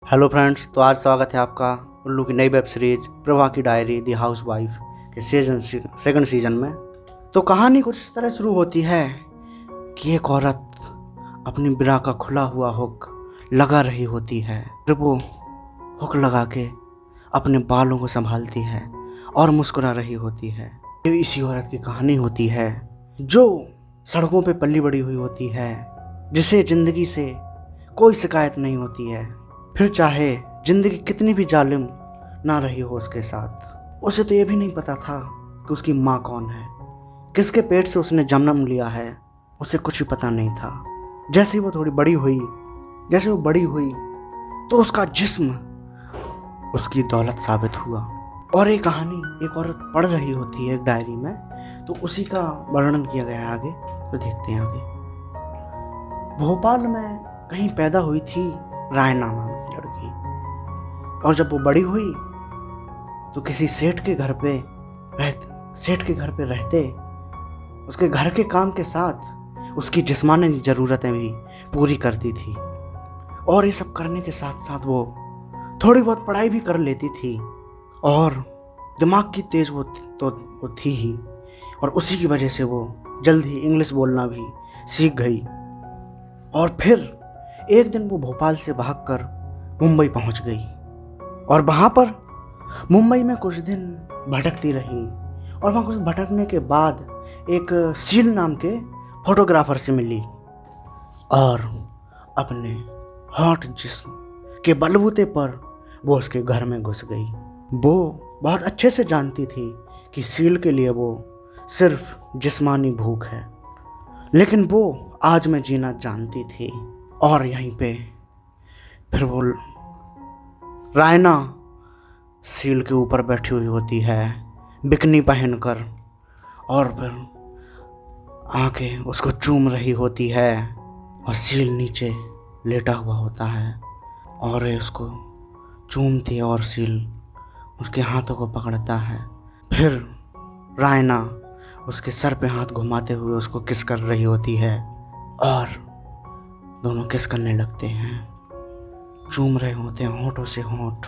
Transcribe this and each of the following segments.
Hello friends, तो आज स्वागत है आपका उल्लू की नई वेब सीरीज प्रभा की डायरी दी हाउस वाइफ के सेकंड सीजन में। तो कहानी कुछ इस तरह शुरू होती है कि एक औरत अपनी ब्रा का खुला हुआ हुक लगा रही होती है। फिर वो हुक लगा के अपने बालों को संभालती है और मुस्कुरा रही होती है। ये इसी औरत की कहानी होती है जो सड़कों पे पली बड़ी हुई होती है, जिसे ज़िंदगी से कोई शिकायत नहीं होती है। फिर चाहे ज़िंदगी कितनी भी जालिम ना रही हो उसके साथ, उसे तो ये भी नहीं पता था कि उसकी माँ कौन है, किसके पेट से उसने जन्म लिया है, उसे कुछ भी पता नहीं था। जैसे ही वो थोड़ी बड़ी हुई, जैसे वो बड़ी हुई तो उसका जिस्म उसकी दौलत साबित हुआ। और ये कहानी एक औरत पढ़ रही होती है एक डायरी में, तो उसी का वर्णन किया गया है आगे। तो देखते हैं आगे। भोपाल में कहीं पैदा हुई थी रायना नाम की लड़की, और जब वो बड़ी हुई तो किसी सेठ के घर पे रहते उसके घर के काम के साथ उसकी जिस्मानी ज़रूरतें भी पूरी करती थी। और ये सब करने के साथ साथ वो थोड़ी बहुत पढ़ाई भी कर लेती थी, और दिमाग की तेज वो थी ही, और उसी की वजह से वो जल्द ही इंग्लिश बोलना भी सीख गई। और फिर एक दिन वो भोपाल से भागकर मुंबई पहुंच गई, और वहाँ पर मुंबई में कुछ दिन भटकती रही। और वहाँ कुछ भटकने के बाद एक सील नाम के फोटोग्राफर से मिली, और अपने हॉट जिस्म के बलबूते पर वो उसके घर में घुस गई। वो बहुत अच्छे से जानती थी कि सील के लिए वो सिर्फ जिस्मानी भूख है, लेकिन वो आज में जीना जानती थी। और यहीं पे फिर वो रायना सील के ऊपर बैठी हुई होती है बिकनी पहनकर, और फिर आके उसको चूम रही होती है, और सील नीचे लेटा हुआ होता है और उसको चूमती है, और सील उसके हाथों को पकड़ता है। फिर रायना उसके सर पे हाथ घुमाते हुए उसको किस कर रही होती है, और दोनों किस करने लगते हैं, चूम रहे होते हैं होंठों से होंठ।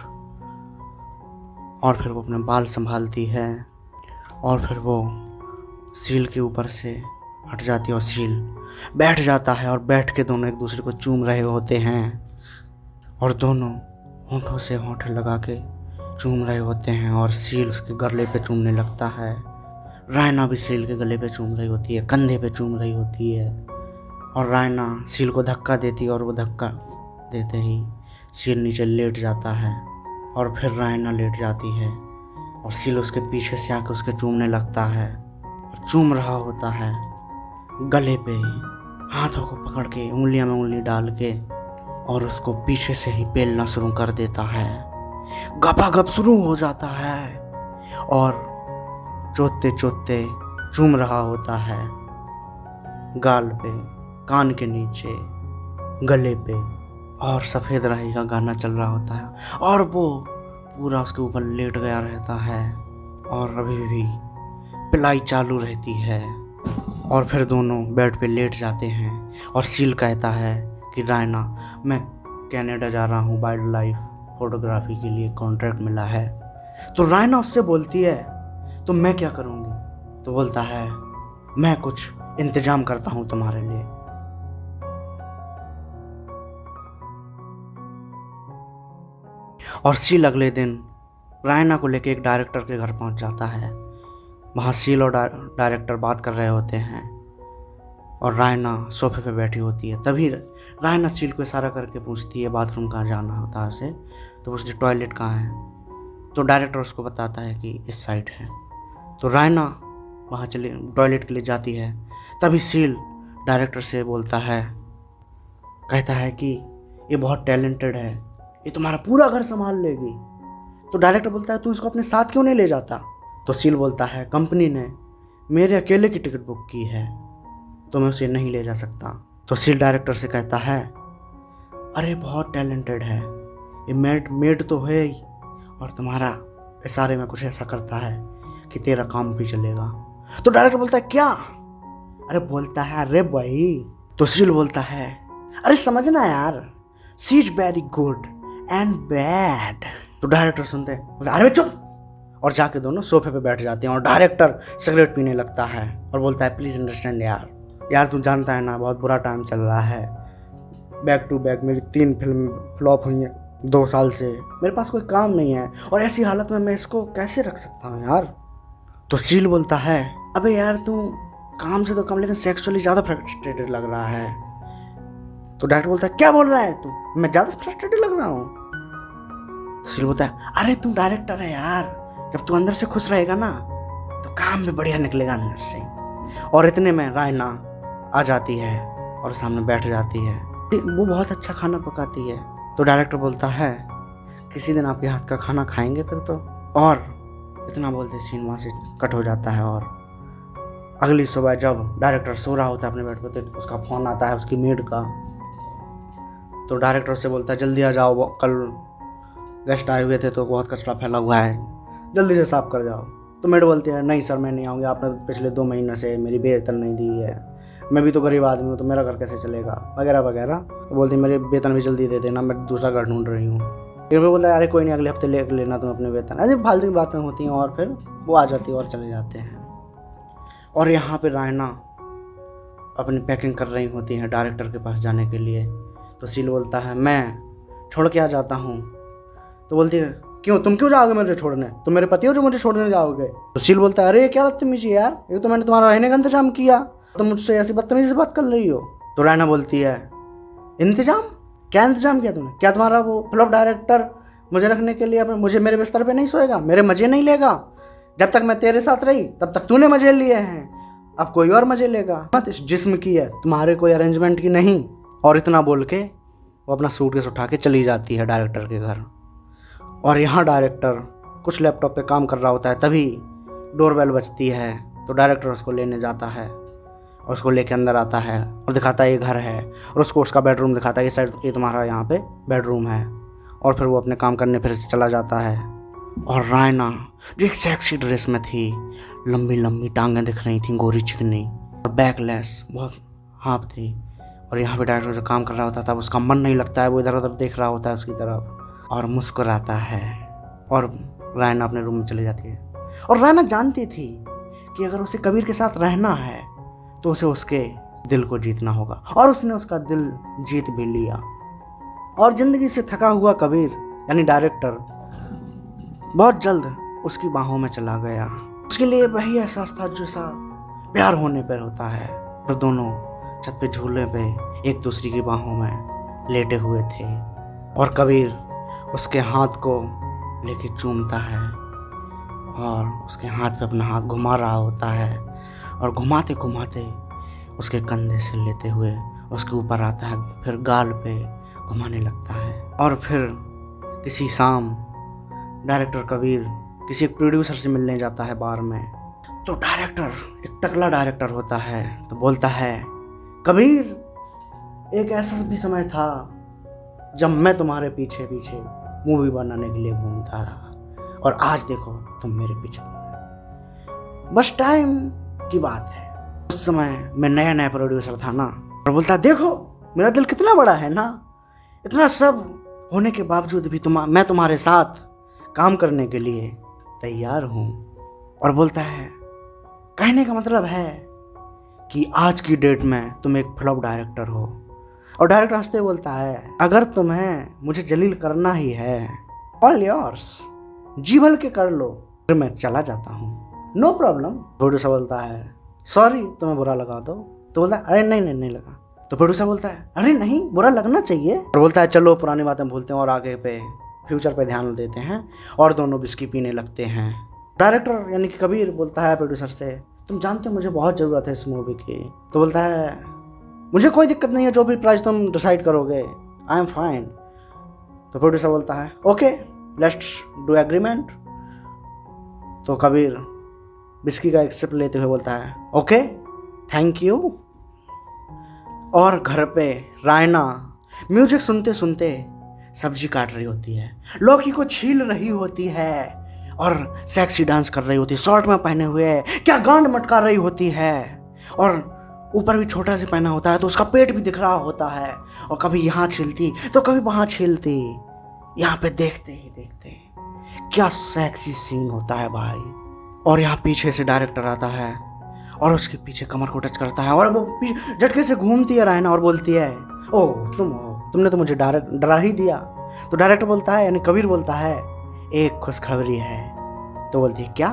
और फिर वो अपने बाल संभालती है, और फिर वो सील के ऊपर से हट जाती है और सील बैठ जाता है, और बैठ के दोनों एक दूसरे को चूम रहे होते हैं, और दोनों होंठों से होंठ लगा के चूम रहे होते हैं। और सील उसके गले पे चूमने लगता है, रायना भी सील के गले पे चूम रही होती है, कंधे पे चूम रही होती है, और रायना सील को धक्का देती है, और वो धक्का देते ही सील नीचे लेट जाता है, और फिर रायना लेट जाती है, और सील उसके पीछे से आकर उसके चूमने लगता है, और चूम रहा होता है गले पे, हाथों को पकड़ के उंगलियां में उंगली डाल के, और उसको पीछे से ही पेलना शुरू कर देता है। गपागप शुरू हो जाता है, और चोते चोते चूम रहा होता है गाल पे, कान के नीचे, गले पे, और सफ़ेद राही का गाना चल रहा होता है, और वो पूरा उसके ऊपर लेट गया रहता है, और अभी भी पिलाई चालू रहती है। और फिर दोनों बेड पे लेट जाते हैं, और सील कहता है कि रायना, मैं कनाडा जा रहा हूँ, वाइल्ड लाइफ फोटोग्राफी के लिए कॉन्ट्रैक्ट मिला है। तो रायना उससे बोलती है, तो मैं क्या करूँगी? तो बोलता है, मैं कुछ इंतज़ाम करता हूँ तुम्हारे लिए। और सील अगले दिन रायना को लेके एक डायरेक्टर के घर पहुंच जाता है। वहाँ सील और डायरेक्टर बात कर रहे होते हैं, और रायना सोफे पे बैठी होती है। तभी रायना सील को इशारा करके पूछती है बाथरूम कहाँ जाना होता है उसे। तो पूछती टॉयलेट कहाँ है, तो डायरेक्टर उसको बताता है कि इस साइड है। तो रायना वहाँ चले टॉयलेट के लिए जाती है। तभी सील डायरेक्टर से बोलता है, कहता है कि ये बहुत टैलेंटेड है, ये तुम्हारा पूरा घर संभाल लेगी। तो डायरेक्टर बोलता है, तू इसको अपने साथ क्यों नहीं ले जाता? तो सील बोलता है, कंपनी ने मेरे अकेले की टिकट बुक की है, तो मैं उसे नहीं ले जा सकता। तो सील डायरेक्टर से कहता है, अरे बहुत टैलेंटेड है, ये मेड तो है ही, और तुम्हारा इशारे में कुछ ऐसा करता है कि तेरा काम भी चलेगा। तो डायरेक्टर बोलता है, क्या? अरे बोलता है, अरे भाई। तो सील बोलता है, अरे समझना यार, she is very good and bad. तो डायरेक्टर सुनते बोलता अरे चुप, और जाके दोनों सोफे पे बैठ जाते हैं और डायरेक्टर सिगरेट पीने लगता है और बोलता है प्लीज़ अंडरस्टैंड यार तू जानता है ना बहुत बुरा टाइम चल रहा है, बैक टू बैक मेरी 3 फिल्म फ्लॉप हुई हैं 2 साल से, मेरे पास कोई काम नहीं है और ऐसी हालत में मैं इसको कैसे रख सकता हूँ यार। तो सील बोलता है अबे यार तू काम से तो कम लेकिन सेक्सुअली ज़्यादा फ्रस्ट्रेटेड लग रहा है। तो डायरेक्टर बोलता है क्या बोल रहा है तू, मैं ज़्यादा फ्रस्ट्रेटेड लग रहा हूँ। सील बोलता है अरे तू डायरेक्टर है यार, जब तू अंदर से खुश रहेगा ना तो काम भी बढ़िया निकलेगा अंदर से। और इतने में रायना आ जाती है और सामने बैठ जाती है, वो बहुत अच्छा खाना पकाती है। तो डायरेक्टर बोलता है किसी दिन आपके हाथ का खाना खाएंगे फिर तो। और इतना बोलते सीन वहाँ से कट हो जाता है। और अगली सुबह जब डायरेक्टर सो रहा होता है अपने बेड पर तो उसका फ़ोन आता है उसकी मेड का। तो डायरेक्टर से बोलता है जल्दी आ जाओ, कल गेस्ट आए हुए थे तो बहुत कचरा फैला हुआ है, जल्दी से साफ़ कर जाओ। तो मेड बोलती है नहीं सर मैं नहीं आऊँगी, आपने पिछले 2 महीने से मेरी वेतन नहीं दी है, मैं भी तो गरीब आदमी हूँ तो मेरा घर कैसे चलेगा वगैरह वगैरह। तो बोलती है मेरे वेतन भी जल्दी दे देना, मैं दूसरा घर ढूंढ रही हूँ। फिर मैं बोलता है अरे कोई नहीं अगले हफ्ते ले लेना तुम अपने वेतन। ऐसे फालतू की बातें होती हैं और फिर वो आ जाती है और चले जाते हैं। और यहाँ पर रायना अपनी पैकिंग कर रही होती हैं डायरेक्टर के पास जाने के लिए। तो सील बोलता है मैं छोड़ के आ जाता हूँ। तो बोलती है क्यों, तुम क्यों जाओगे मुझे छोड़ने, तुम मेरे पति हो जो मुझे छोड़ने जाओगे। तो सील बोलता है अरे क्या बदतमीजी यार, ये तो मैंने तुम्हारा रहने का इंतजाम किया, तुम मुझसे ऐसी बदतमीजी से बात कर रही हो। तो रायना बोलती है इंतजाम, क्या इंतजाम किया तुमने, क्या तुम्हारा वो फ्लॉप डायरेक्टर मुझे रखने के लिए अपने मुझे मेरे बिस्तर पे नहीं सोएगा, मेरे मजे नहीं लेगा, जब तक मैं तेरे साथ रही तब तक तूने मजे लिए हैं, अब कोई और मजे लेगा, मत इस जिस्म की है तुम्हारे कोई अरेंजमेंट की नहीं। और इतना बोल के वो अपना सूटकेस उठा के चली जाती है डायरेक्टर के घर। और यहाँ डायरेक्टर कुछ लैपटॉप पे काम कर रहा होता है, तभी डोरबेल बजती है। तो डायरेक्टर उसको लेने जाता है और उसको लेके अंदर आता है और दिखाता है ये घर है और उसको उसका बेडरूम दिखाता है, ये साइड ये तुम्हारा यहाँ पे बेडरूम है। और फिर वो अपने काम करने फिर से चला जाता है। और रायना जो एक सेक्सी ड्रेस में थी, लंबी लंबी टांगें दिख रही थी गोरी चिकनी और बैकलेस बहुत हाफ थी। और यहाँ पे डायरेक्टर जो काम कर रहा होता था उसका मन नहीं लगता है, वो इधर उधर देख रहा होता है उसकी तरफ और मुस्कुराता है। और रायना अपने रूम में चली जाती है। और रायना जानती थी कि अगर उसे कबीर के साथ रहना है तो उसे उसके दिल को जीतना होगा। और उसने उसका दिल जीत भी लिया। और ज़िंदगी से थका हुआ कबीर यानी डायरेक्टर बहुत जल्द उसकी बाहों में चला गया। उसके लिए वही एहसास था जो सा प्यार होने पर होता है। और दोनों छत पे झूले पे एक दूसरे की बाहों में लेटे हुए थे और कबीर उसके हाथ को लेके चूमता है और उसके हाथ पे अपना हाथ घुमा रहा होता है और घुमाते घुमाते उसके कंधे से लेते हुए उसके ऊपर आता है, फिर गाल पे घुमाने लगता है। और फिर किसी शाम डायरेक्टर कबीर किसी एक प्रोड्यूसर से मिलने जाता है बार में। तो डायरेक्टर एक टकला डायरेक्टर होता है तो बोलता है कबीर एक ऐसा भी समय था जब मैं तुम्हारे पीछे पीछे मूवी बनाने के लिए घूमता रहा और आज देखो तुम मेरे पीछे घूम। बस टाइम की बात है, उस समय मैं नया नया प्रोड्यूसर था ना। और बोलता देखो मेरा दिल कितना बड़ा है ना, इतना सब होने के बावजूद भी मैं तुम्हारे साथ काम करने के लिए तैयार हूँ। और बोलता है कहने का मतलब है कि आज की डेट में तुम एक फ्लॉप डायरेक्टर हो। और डायरेक्टर हंसते बोलता है अगर तुम्हें मुझे जलील करना ही है ऑल योर्स, जी भर के कर लो, फिर मैं चला जाता हूँ, नो प्रॉब्लम। प्रोड्यूसर बोलता है सॉरी तुम्हें बुरा लगा दो। तो बोलता है अरे नहीं लगा। तो प्रोड्यूसर बोलता है अरे नहीं बुरा लगना चाहिए। और बोलता है चलो पुरानी बातें भूलते हैं और आगे पे फ्यूचर पे ध्यान देते हैं। और दोनों बिस्की पीने लगते हैं। डायरेक्टर यानी कि कबीर बोलता है प्रोड्यूसर से तुम जानते हो मुझे बहुत ज़रूरत है इस मूवी की। तो बोलता है मुझे कोई दिक्कत नहीं है, जो भी प्राइस तुम डिसाइड करोगे आई एम फाइन। तो प्रोड्यूसर बोलता है ओके लेट्स डू एग्रीमेंट। तो कबीर बिस्की का एक सिप लेते हुए बोलता है ओके थैंक यू। और घर पे रायना म्यूजिक सुनते सुनते सब्जी काट रही होती है, लौकी को छील रही होती है और सेक्सी डांस कर रही होती है, शॉर्ट में पहने हुए क्या गांड मटका रही होती है और ऊपर भी छोटा से पहना होता है तो उसका पेट भी दिख रहा होता है। और कभी यहाँ छीलती तो कभी वहाँ छीलती। यहाँ पे देखते ही देखते क्या सेक्सी सीन होता है भाई। और यहाँ पीछे से डायरेक्टर आता है और उसके पीछे कमर को टच करता है और वो झटके से घूमती है रायना और बोलती है, ओह तुम हो, तुमने तो मुझे डरा ही दिया। तो डायरेक्टर बोलता है, यानी कबीर बोलता है, एक खुशखबरी है। तो बोलती है क्या?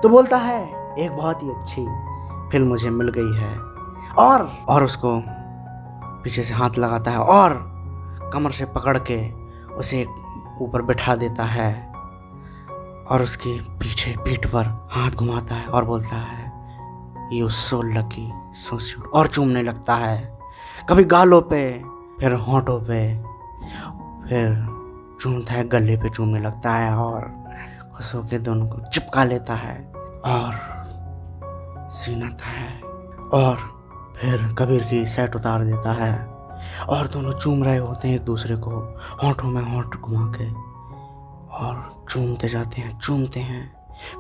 तो बोलता है, एक बहुत ही अच्छी फिल्म मुझे मिल गई है। और उसको पीछे से हाथ लगाता है और कमर से पकड़ के उसे ऊपर बैठा देता है और उसके पीछे पीठ पर हाथ घुमाता है और बोलता है, you so lucky so sweet, और चूमने लगता है, कभी गालों पे, फिर होंठों पे, फिर चूमता है, गले पे चूमने लगता है और खुश होकर दोनों को चिपका लेता है और सीनाता है और फिर कबीर की सेट उतार देता है और दोनों चूम रहे होते हैं एक दूसरे को, होंठों में होंठ घुमा के, और चूमते हैं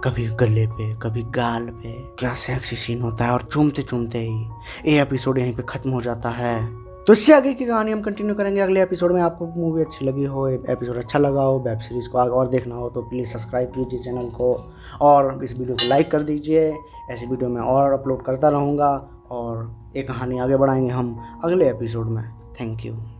कभी गले पे कभी गाल पे। क्या सेक्सी सीन होता है। और चूमते चूमते ही ये एपिसोड यहीं पे खत्म हो जाता है। तो इससे आगे की कहानी हम कंटिन्यू करेंगे अगले एपिसोड में। आपको मूवी अच्छी लगी हो, एपिसोड अच्छा लगा हो, वेब सीरीज़ को आगे और देखना हो तो प्लीज़ सब्सक्राइब कीजिए चैनल को और इस वीडियो को लाइक कर दीजिए। ऐसी वीडियो मैं और अपलोड करता रहूँगा और ये कहानी आगे बढ़ाएंगे हम अगले एपिसोड में। Thank you.